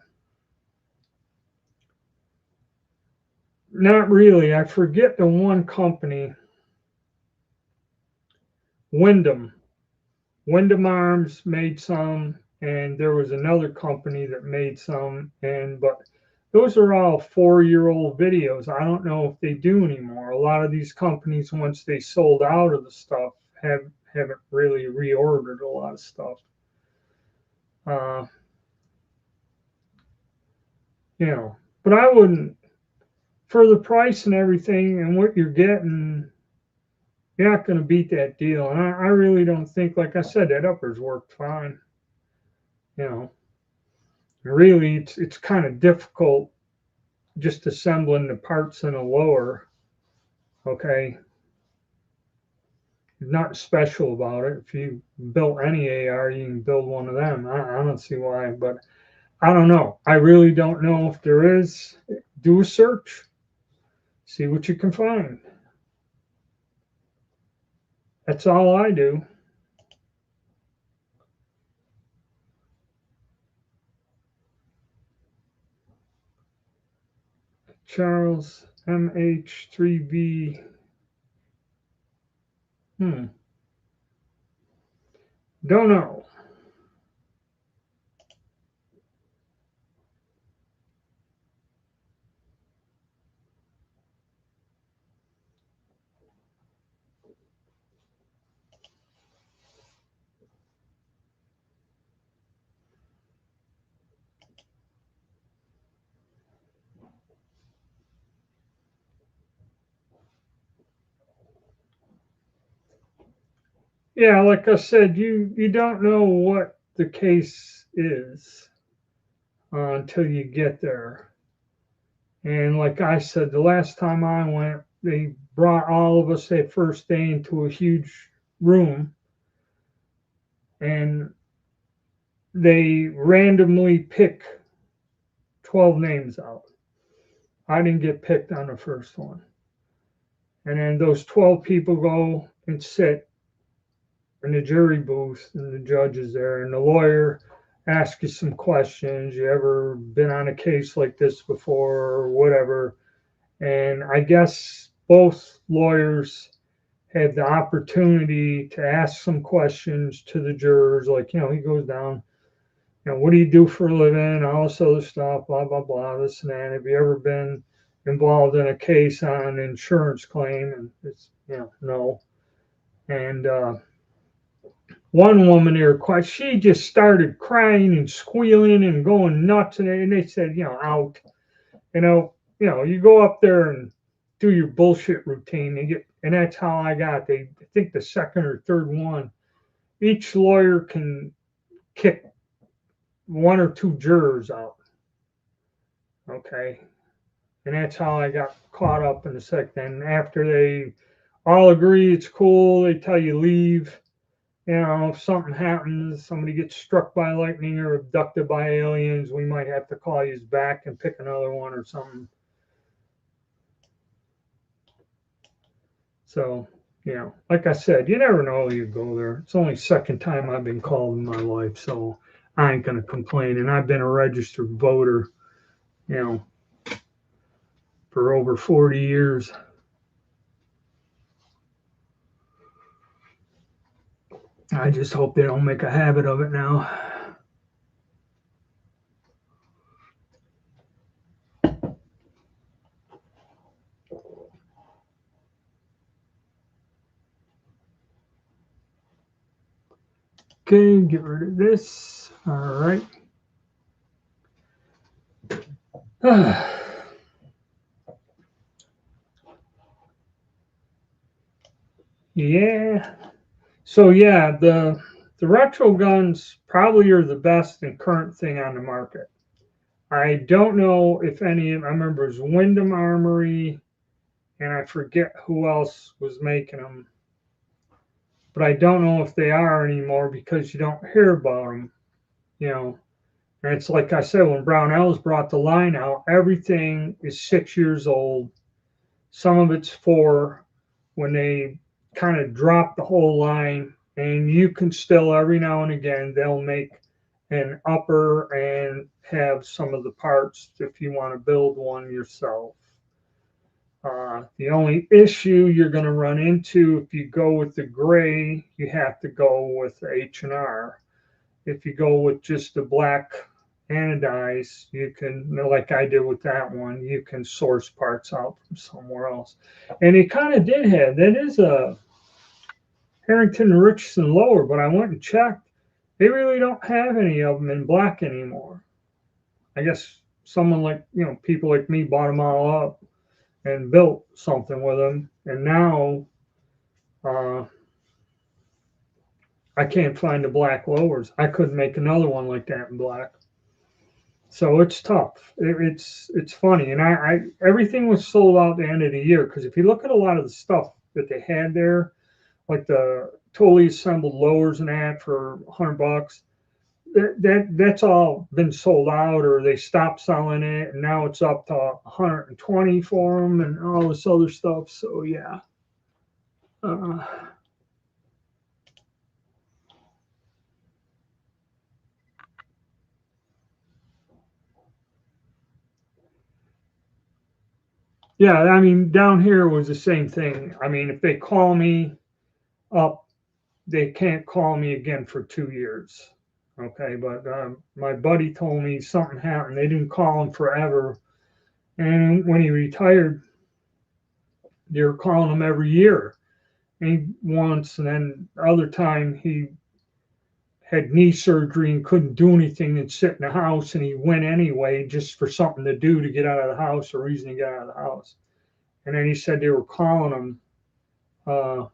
Not really. I forget the one company, Wyndham. Wyndham Arms made some, and there was another company that made some, but those are all 4-year-old videos. I don't know if they do anymore. A lot of these companies, once they sold out of the stuff, haven't really reordered a lot of stuff. Uh, but I wouldn't, for the price and everything and what you're getting, you're not going to beat that deal. And I really don't think, like I said, that uppers worked fine. Really, it's kind of difficult just assembling the parts in a lower. Okay, not special about it. If you built any AR, you can build one of them. I don't see why, but I don't know. I really don't know if there is. Do a search, see what you can find. That's all I do. Charles MH3B. Don't know. Yeah, like I said, you don't know what the case is until you get there. And like I said, the last time I went, they brought all of us that first day into a huge room and they randomly pick 12 names out. I didn't get picked on the first one. And then those 12 people go and sit in the jury booth, and the judge is there, and the lawyer asks you some questions. You ever been on a case like this before, or whatever? And I guess both lawyers had the opportunity to ask some questions to the jurors, like, he goes down, what do you do for a living? All this other stuff, blah, blah, blah, this and that. Have you ever been involved in a case on an insurance claim? And it's, no. And one woman there, she just started crying and squealing and going nuts. And they said, out. You know, you go up there and do your bullshit routine. And that's how I got. I think the second or third one, each lawyer can kick one or two jurors out. Okay. And that's how I got caught up in the second. And after they all agree it's cool, they tell you leave. If something happens, somebody gets struck by lightning or abducted by aliens, we might have to call you back and pick another one or something. So, like I said, you never know you go there. It's only second time I've been called in my life, so I ain't gonna complain. And I've been a registered voter, you know, for over 40 years. I just hope they don't make a habit of it now. Okay, get rid of this. All right. Yeah. So yeah, the retro guns probably are the best and current thing on the market. I don't know if any. I remember it was Wyndham Armory, and I forget who else was making them, but I don't know if they are anymore because you don't hear about them. You know, and it's like I said, when Brownells brought the line out, everything is 6 years old. Some of it's four. When they kind of drop the whole line, and you can still every now and again they'll make an upper and have some of the parts if you want to build one yourself. The only issue you're going to run into if you go with the gray, you have to go with H&R. If you go with just the black anodized, you can, like I did with that one, you can source parts out from somewhere else. And it kind of did have, that is a Harrington Richardson lower, but I went and checked. They really don't have any of them in black anymore. I guess someone like, people like me bought them all up and built something with them. And now uh, I can't find the black lowers. I couldn't make another one like that in black. So it's tough. It's funny, and I everything was sold out at the end of the year because if you look at a lot of the stuff that they had there, like the totally assembled lowers and that for $100, that's all been sold out or they stopped selling it, and now it's up to 120 for them and all this other stuff. So yeah. Uh, Yeah, I mean, down here was the same thing. I mean, if they call me up, they can't call me again for 2 years. Okay, but my buddy told me something happened. They didn't call him forever, and when he retired, they were calling him every year. And once, and then the other time he had knee surgery and couldn't do anything and sit in the house, and he went anyway just for something to do to get out of the house, a reason to get out of the house. And then he said they were calling him uh,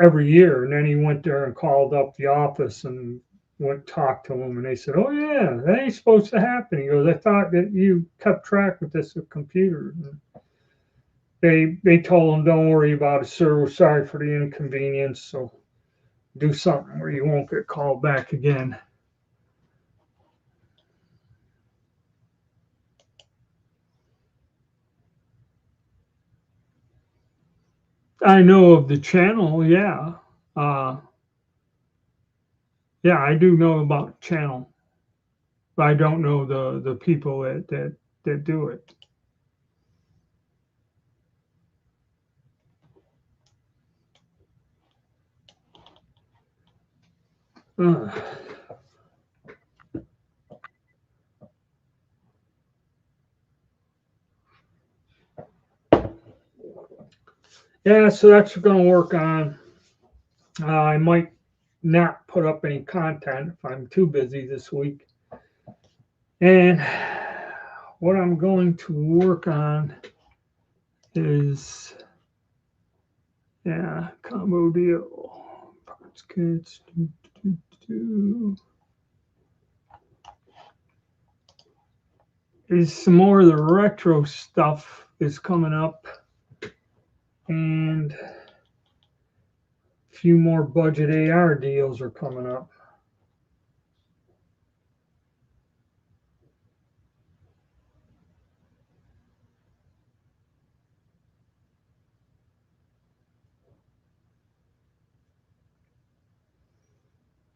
every year. And then he went there and called up the office and went talked to him. And they said, "Oh yeah, that ain't supposed to happen." He goes, "I thought that you kept track with this with computers." And they told him, "Don't worry about it, sir. We're sorry for the inconvenience. So do something where you won't get called back again." I know of the channel, yeah. Uh, yeah, I do know about channel, but I don't know the people that do it. Uh, yeah, so that's what I'm going to work on. I might not put up any content if I'm too busy this week. And what I'm going to work on is, yeah, combo deal. Parts kits. Is some more of the retro stuff is coming up, and a few more budget AR deals are coming up.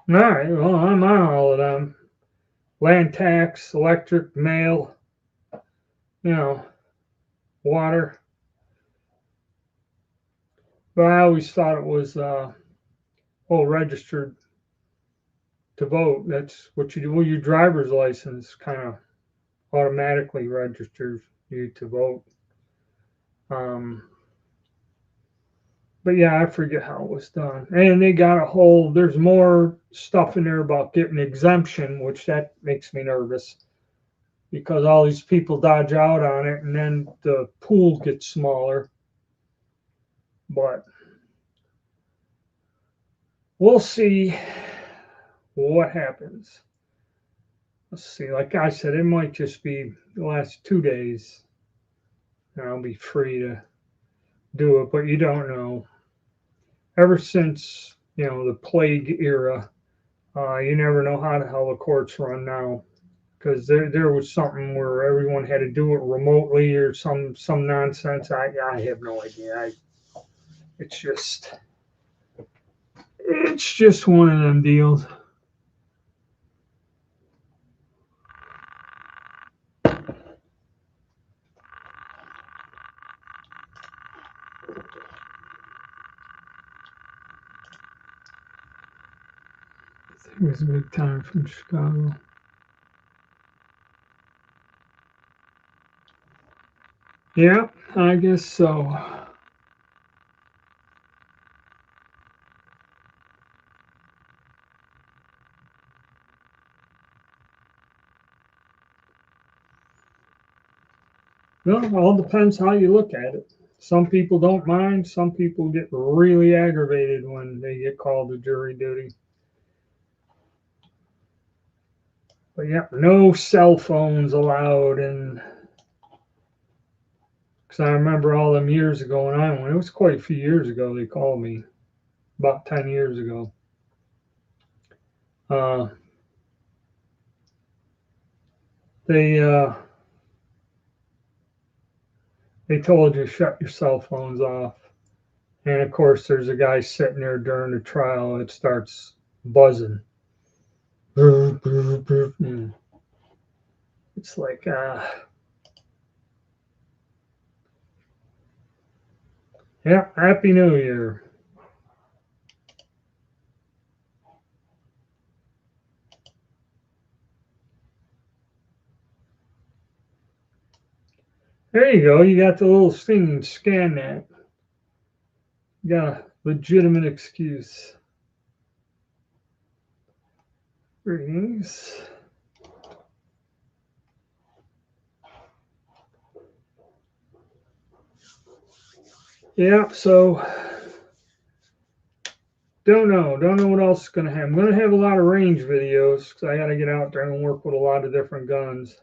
All right, well, I'm on all of them. Land tax, electric, mail, you know, water. But I always thought it was registered to vote. That's what you do. Well, your driver's license kind of automatically registers you to vote. Um, but yeah, I forget how it was done. And they got a whole. There's more stuff in there about getting exemption, which that makes me nervous because all these people dodge out on it, and then the pool gets smaller. But we'll see what happens. Let's see. Like I said, it might just be the last 2 days, and I'll be free to do it. But you don't know. Ever since the plague era, you never know how the hell the courts run now. Because there was something where everyone had to do it remotely or some nonsense. I have no idea. It's just it's just one of them deals. It was a big time from Chicago. Yeah, I guess so. Well, it all depends how you look at it. Some people don't mind. Some people get really aggravated when they get called to jury duty. But yeah, no cell phones allowed. And because I remember all them years ago when I went, it was quite a few years ago. They called me about 10 years ago. Uh, they they told you shut your cell phones off. And of course, there's a guy sitting there during the trial. It starts buzzing. And it's like, Yeah, Happy New Year. There you go. You got the little thing. Scan that. You got a legitimate excuse. Greetings. Yeah, so don't know what else is going to happen. I'm going to have a lot of range videos because I got to get out there and work with a lot of different guns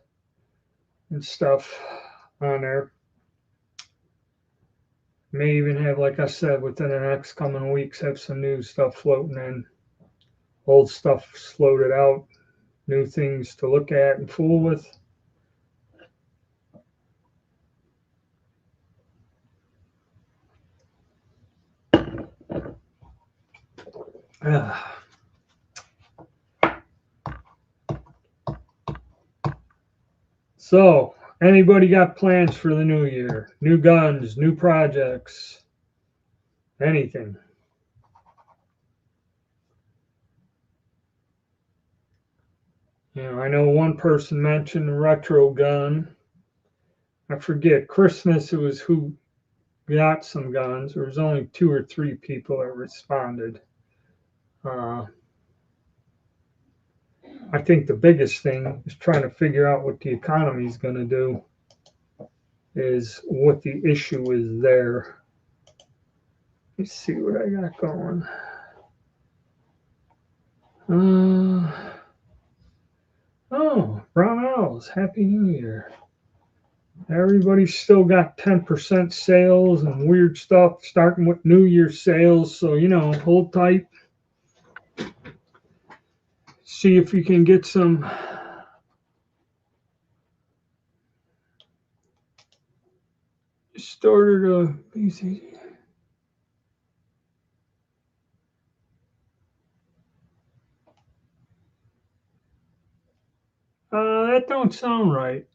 and stuff on there. May even have, like I said, within the next coming weeks, have some new stuff floating in. Old stuff floated out, new things to look at and fool with. So, anybody got plans for the new year? New guns, new projects, anything? I know one person mentioned a retro gun. I forget, Christmas, it was who got some guns. There was only 2 or 3 people that responded. I think the biggest thing is trying to figure out what the economy is going to do, is what the issue is there. Let's see what I got going. Oh, Brown Owls, Happy New Year. Everybody's still got 10% sales and weird stuff, starting with New Year sales. So, hold tight. See if you can get some started a PC. That don't sound right.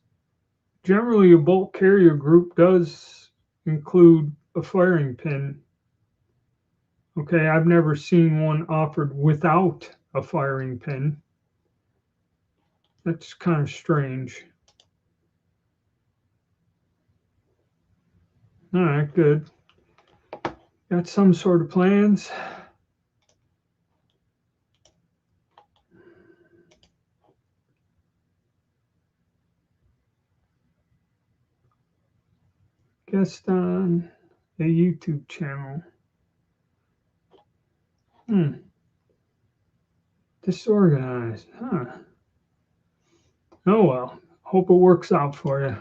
Generally, a bolt carrier group does include a firing pin. Okay, I've never seen one offered without a firing pin. That's kind of strange. All right, good. Got some sort of plans. Guest on a YouTube channel. Disorganized, huh? Oh well. Hope it works out for you.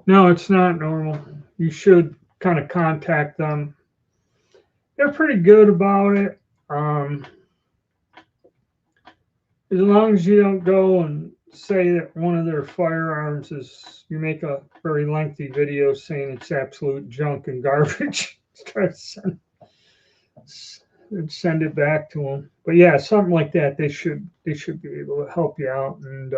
No, it's not normal. You should kind of contact them. They're pretty good about it. As long as you don't go and say that one of their firearms is, you make a very lengthy video saying it's absolute junk and garbage. Try to send it back to them. But yeah, something like that, they should be able to help you out and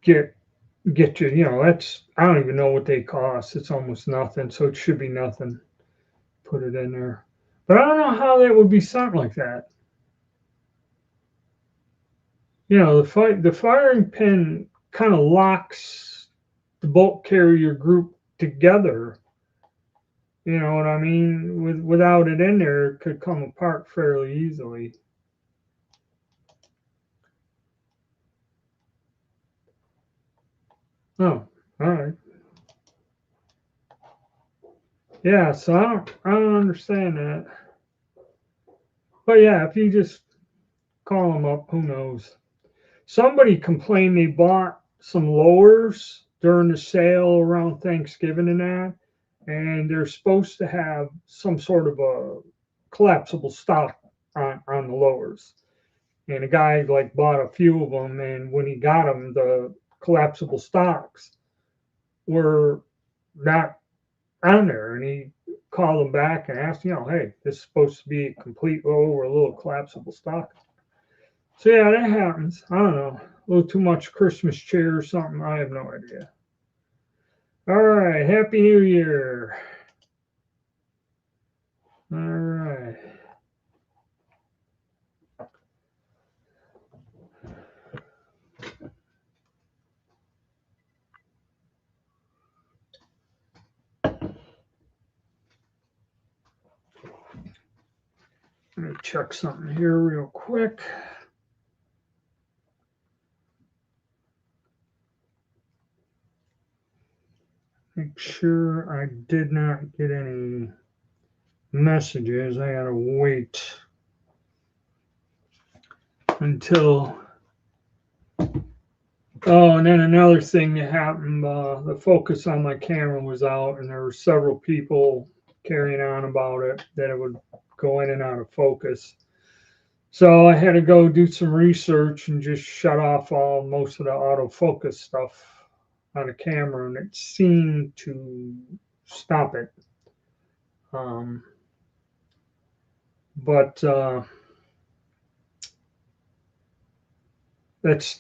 get you. That's, I don't even know what they cost. It's almost nothing, so it should be nothing. Put it in there, but I don't know how that would be something like that. The firing pin kind of locks the bolt carrier group together. You know what I mean? Without it in there, it could come apart fairly easily. Oh, all right. Yeah, so I don't understand that. But yeah, if you just call them up, who knows? Somebody complained they bought some lowers during the sale around Thanksgiving and they're supposed to have some sort of a collapsible stock on the lowers. And a guy like bought a few of them, and when he got them, the collapsible stocks were not on there, and he called them back and asked, hey, this is supposed to be a complete low or a little collapsible stock. So yeah, that happens. I don't know. A little too much Christmas cheer or something. I have no idea. All right. Happy New Year. All right. Let me check something here real quick. Make sure I did not get any messages. I gotta wait until. Oh, and then another thing that happened, the focus on my camera was out, and there were several people carrying on about it, that it would go in and out of focus. So I had to go do some research and just shut off most of the autofocus stuff on the camera, and it seemed to stop it. But that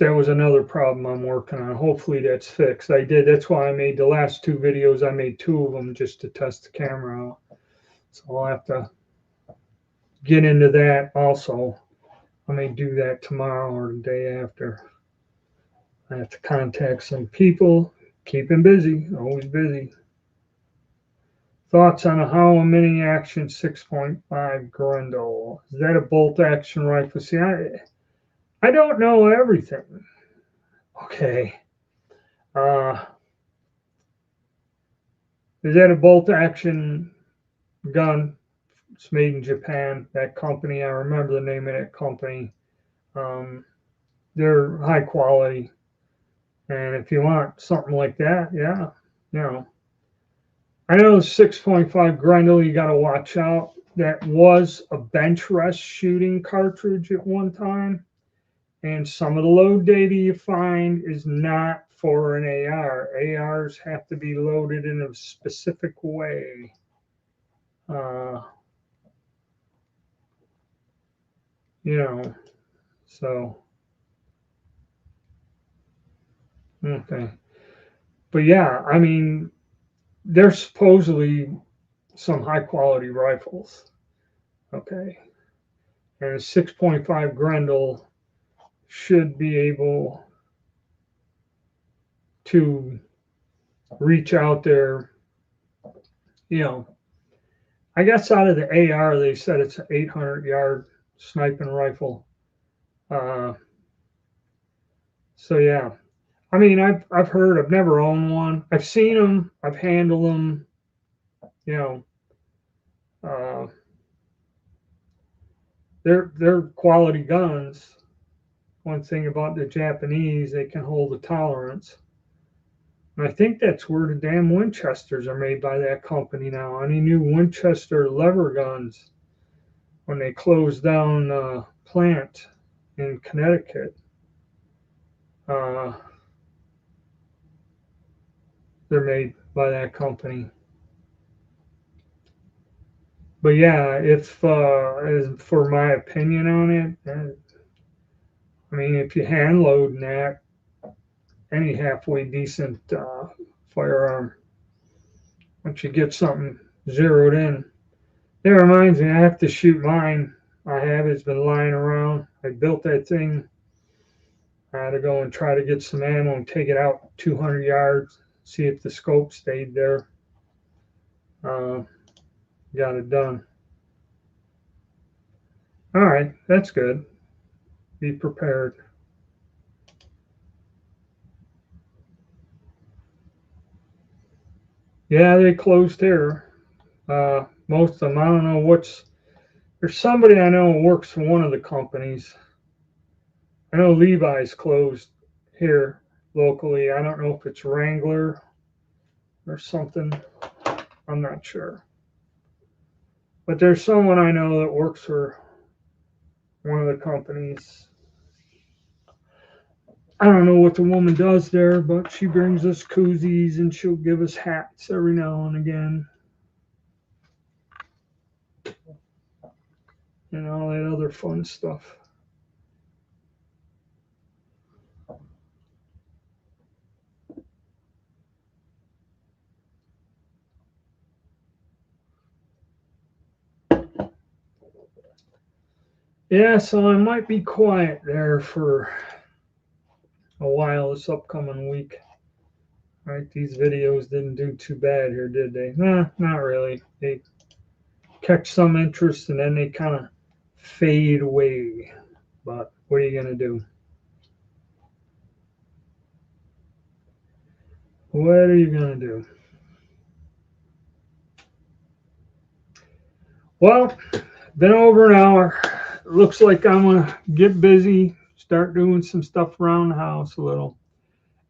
was another problem I'm working on. Hopefully that's fixed. That's why I made the last two videos. I made two of them just to test the camera out. So I'll have to get into that also. I may do that tomorrow or the day after. I have to contact some people. Keep him busy, always busy. Thoughts on a Howa Mini Action 6.5 Grendel? Is that a bolt action rifle? See, I don't know everything. Okay. Is that a bolt action gun? It's made in Japan. That company, I remember the name of that company. They're high quality. And if you want something like that, yeah, you know. I know 6.5 Grendel, you got to watch out. That was a bench rest shooting cartridge at one time. And some of the load data you find is not for an AR. ARs have to be loaded in a specific way. So, okay. But yeah, I mean, there's supposedly some high quality rifles. Okay. And a 6.5 Grendel should be able to reach out there. I guess out of the AR, they said it's an 800-yard sniping rifle. So yeah, I mean, I've heard. I've never owned one. I've seen them. I've handled them. Uh, they're quality guns. One thing about the Japanese, they can hold a tolerance. And I think that's where the damn Winchesters are made by that company now. Any new Winchester lever guns, when they closed down the plant in Connecticut, they're made by that company. But yeah, if as for my opinion on it, I mean, if you hand load that, any halfway decent firearm, once you get something zeroed in, it reminds me, I have to shoot mine. I have. It's been lying around. I built that thing. I had to go and try to get some ammo and take it out 200 yards, see if the scope stayed there. Got it done. All right, that's good. Be prepared. Yeah, they closed here. Most of them. I don't know there's somebody I know who works for one of the companies. I know Levi's closed here locally. I don't know if it's Wrangler or something. I'm not sure. But there's someone I know that works for one of the companies. I don't know what the woman does there, but she brings us koozies and she'll give us hats every now and again. And all that other fun stuff. Yeah, so I might be quiet there for a while this upcoming week. Right, these videos didn't do too bad here, did they? Nah, not really. They catch some interest and then they kind of fade away. But what are you going to do? What are you going to do? Well, been over an hour. Looks like I'm going to get busy, start doing some stuff around the house a little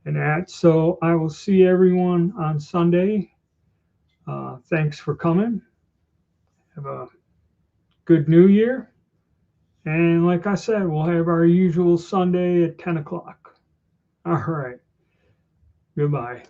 and that. So I will see everyone on Sunday. Thanks for coming. Have a good new year. And like I said, we'll have our usual Sunday at 10 o'clock. All right. Goodbye.